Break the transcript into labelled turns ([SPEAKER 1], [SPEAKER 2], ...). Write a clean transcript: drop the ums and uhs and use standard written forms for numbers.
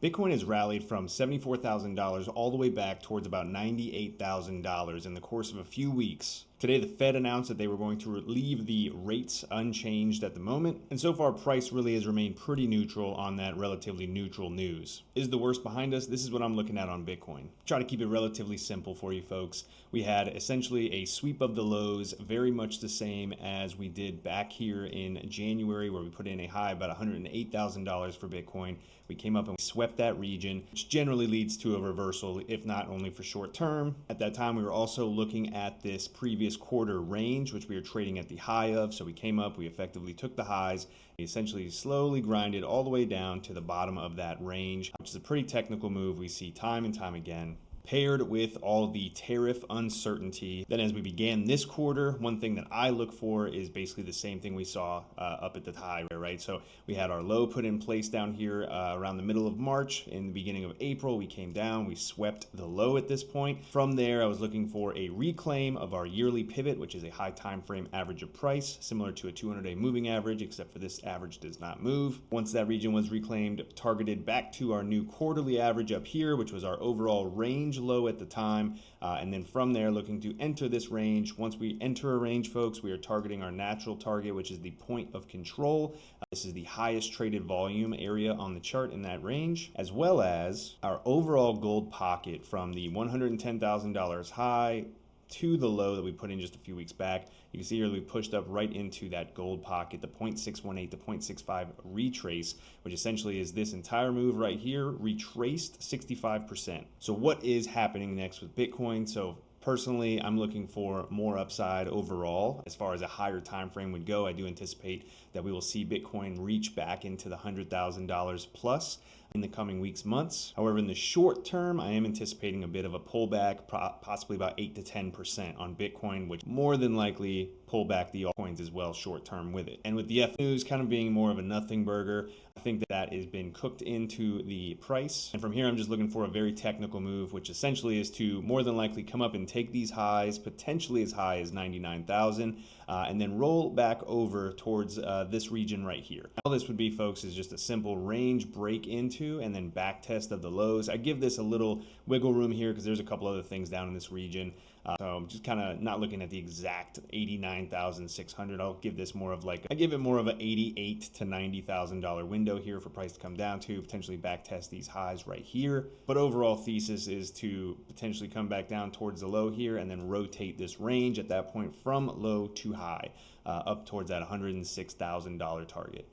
[SPEAKER 1] Bitcoin has rallied from $74,000 all the way back towards about $98,000 in the course of a few weeks. Today, the Fed announced that they were going to leave the rates unchanged at the moment, and so far price really has remained pretty neutral on that relatively neutral news. Is the worst behind us? This is what I'm looking at on Bitcoin. Try to keep it relatively simple for you folks. We had essentially a sweep of the lows, very much the same as we did back here in January, where we put in a high about $108,000 for Bitcoin. We came up and we swept that region, which generally leads to a reversal, if not only for short term. At that time, we were also looking at this previous quarter range, which we were trading at the high of. So we came up, we effectively took the highs, we essentially slowly grinded all the way down to the bottom of that range, which is a pretty technical move we see time and time again. Paired with all the tariff uncertainty. Then as we began this quarter, one thing that I look for is basically the same thing we saw up at the high, right? So we had our low put in place down here around the middle of March. In the beginning of April, we came down, we swept the low at this point. From there, I was looking for a reclaim of our yearly pivot, which is a high time frame average of price, similar to a 200-day moving average, except for this average does not move. Once that region was reclaimed, targeted back to our new quarterly average up here, which was our overall range low at the time, and then from there looking to enter this range. Once we enter a range, folks, we are targeting our natural target, which is the point of control. This is the highest traded volume area on the chart in that range, as well as our overall gold pocket from the $110,000 high to the low that we put in just a few weeks back. You can see here we pushed up right into that gold pocket, the 0.618 to 0.65 retrace, which essentially is this entire move right here, retraced 65%. So what is happening next with Bitcoin? So personally, I'm looking for more upside overall. As far as a higher time frame would go, I do anticipate that we will see Bitcoin reach back into the $100,000 plus in the coming weeks, months. However, in the short term, I am anticipating a bit of a pullback, possibly about 8 to 10% on Bitcoin, which more than likely pull back the altcoins as well short term with it. And with the F news kind of being more of a nothing burger, I think that has been cooked into the price. And from here, I'm just looking for a very technical move, which essentially is to more than likely come up and take these highs, potentially as high as 99,000, and then roll back over towards this region right here. All this would be, folks, is just a simple range break into and then back test of the lows. I give this a little wiggle room here because there's a couple other things down in this region. So I'm just kind of not looking at the exact 89,600. I'll give this more of I give it more of an $88,000 to $90,000 window here for price to come down to, potentially back test these highs right here. But overall thesis is to potentially come back down towards the low here and then rotate this range at that point from low to high up towards that $106,000 target.